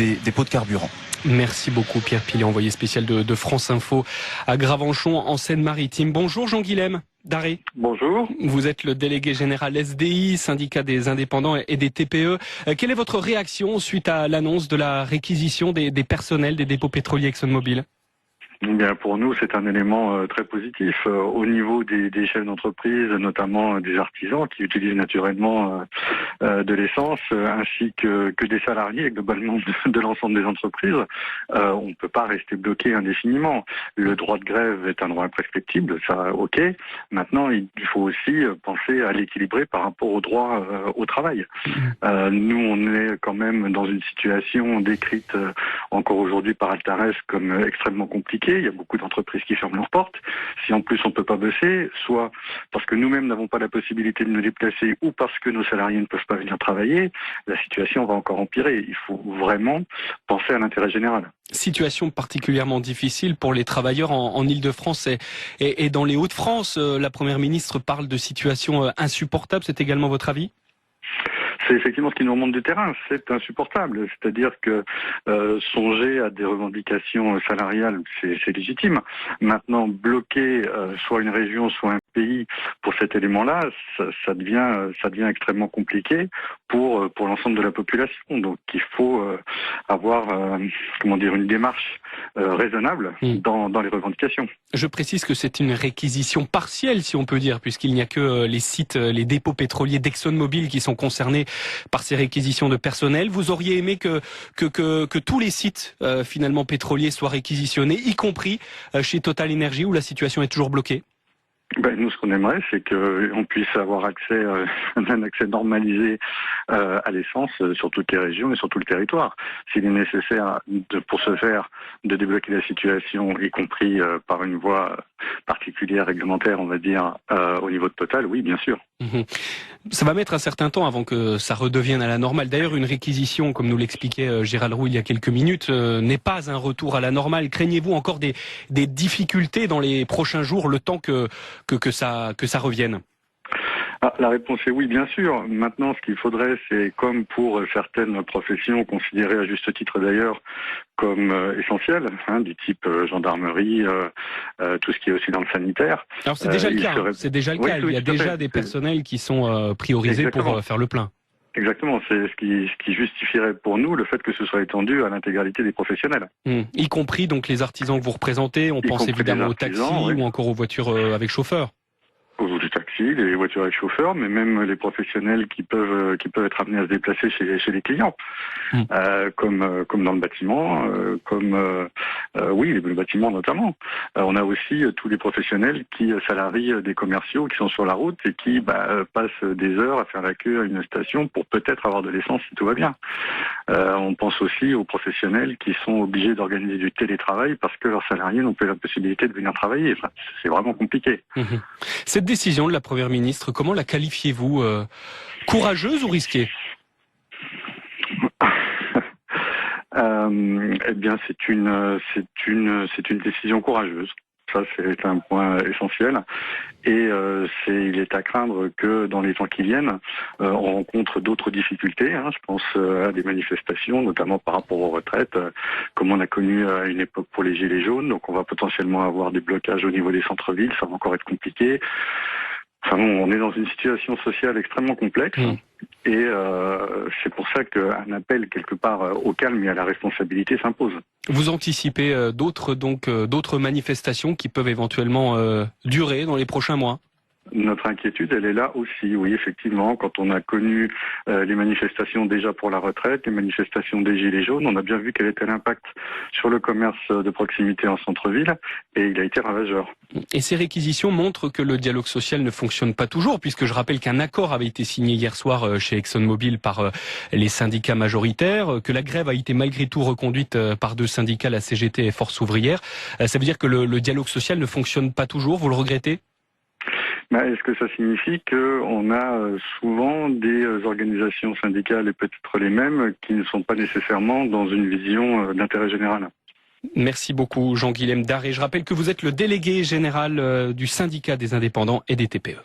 des pots de carburant. Merci beaucoup Pierre Pillet, envoyé spécial de France Info à Gravenchon en Seine-Maritime. Bonjour Jean-Guilhem Daré. Bonjour. Vous êtes le délégué général SDI, syndicat des indépendants et des TPE. Quelle est votre réaction suite à l'annonce de la réquisition des personnels des dépôts pétroliers ExxonMobil ? Eh bien, pour nous, c'est un élément très positif. Au niveau des chefs d'entreprise, notamment des artisans qui utilisent naturellement de l'essence, ainsi que des salariés globalement de l'ensemble des entreprises, on ne peut pas rester bloqué indéfiniment. Le droit de grève est un droit imprescriptible, ça, ok. Maintenant, il faut aussi penser à l'équilibrer par rapport au droit au travail. Nous, on est quand même dans une situation décrite encore aujourd'hui par Altares comme extrêmement compliquée. Il y a beaucoup d'entreprises qui ferment leurs portes. Si en plus on ne peut pas bosser, soit parce que nous-mêmes n'avons pas la possibilité de nous déplacer ou parce que nos salariés ne peuvent pas venir travailler, la situation va encore empirer. Il faut vraiment penser à l'intérêt général. Situation particulièrement difficile pour les travailleurs en Île-de-France et dans les Hauts-de-France. La Première ministre parle de situation insupportable. C'est également votre avis ? C'est effectivement ce qui nous remonte du terrain, c'est insupportable. C'est-à-dire que songer à des revendications salariales, c'est légitime. Maintenant, bloquer soit une région, soit un pays pour cet élément-là, ça devient extrêmement compliqué pour l'ensemble de la population. Donc, il faut avoir une démarche raisonnable dans les revendications. Je précise que c'est une réquisition partielle, si on peut dire, puisqu'il n'y a que les sites, les dépôts pétroliers d'ExxonMobil qui sont concernés par ces réquisitions de personnel. Vous auriez aimé que tous les sites finalement pétroliers soient réquisitionnés, y compris chez Total Energy où la situation est toujours bloquée? Nous, ce qu'on aimerait, c'est qu'on puisse avoir accès, un accès normalisé à l'essence sur toutes les régions et sur tout le territoire. S'il est nécessaire, pour ce faire, de débloquer la situation, y compris par une voie particulière, réglementaire, on va dire, au niveau de Total, oui, bien sûr. Ça va mettre un certain temps avant que ça redevienne à la normale. D'ailleurs, une réquisition, comme nous l'expliquait Gérald Roux il y a quelques minutes, n'est pas un retour à la normale. Craignez-vous encore des difficultés dans les prochains jours, le temps que ça revienne? La réponse est oui, bien sûr. Maintenant, ce qu'il faudrait, c'est comme pour certaines professions considérées à juste titre d'ailleurs comme essentielles, du type gendarmerie, tout ce qui est aussi dans le sanitaire. Alors c'est déjà le cas. C'est déjà le cas. Il y a déjà des personnels qui sont priorisés. Exactement. Pour faire le plein. Exactement, c'est ce qui justifierait pour nous le fait que ce soit étendu à l'intégralité des professionnels. Y compris donc les artisans que vous représentez, on pense évidemment aux taxis ou encore aux voitures avec chauffeur. Aux taxis, les voitures avec chauffeur, mais même les professionnels qui peuvent être amenés à se déplacer chez les clients, comme dans le bâtiment, le bâtiment notamment. On a aussi tous les professionnels qui salarient des commerciaux qui sont sur la route et qui passent des heures à faire la queue à une station pour peut-être avoir de l'essence si tout va bien. On pense aussi aux professionnels qui sont obligés d'organiser du télétravail parce que leurs salariés n'ont pas la possibilité de venir travailler. Enfin, c'est vraiment compliqué. Cette décision de la Première ministre, comment la qualifiez-vous? Courageuse ou risquée? Eh bien, c'est une décision courageuse. Ça, c'est un point essentiel. Et il est à craindre que dans les temps qui viennent, on rencontre d'autres difficultés. Je pense à des manifestations, notamment par rapport aux retraites, comme on a connu à une époque pour les Gilets jaunes. Donc, on va potentiellement avoir des blocages au niveau des centres-villes. Ça va encore être compliqué. Enfin bon, on est dans une situation sociale extrêmement complexe. Et c'est pour ça qu'un appel quelque part au calme et à la responsabilité s'impose. Vous anticipez d'autres manifestations qui peuvent éventuellement durer dans les prochains mois? Notre inquiétude, elle est là aussi, oui, effectivement. Quand on a connu les manifestations déjà pour la retraite, les manifestations des Gilets jaunes, on a bien vu quel était l'impact sur le commerce de proximité en centre-ville, et il a été ravageur. Et ces réquisitions montrent que le dialogue social ne fonctionne pas toujours, puisque je rappelle qu'un accord avait été signé hier soir chez ExxonMobil par les syndicats majoritaires, que la grève a été malgré tout reconduite par deux syndicats, la CGT et Force ouvrière. Ça veut dire que le dialogue social ne fonctionne pas toujours, vous le regrettez ? Est-ce que ça signifie qu'on a souvent des organisations syndicales, et peut-être les mêmes, qui ne sont pas nécessairement dans une vision d'intérêt général? Merci beaucoup Jean-Guilhem Daré. Je rappelle que vous êtes le délégué général du syndicat des indépendants et des TPE.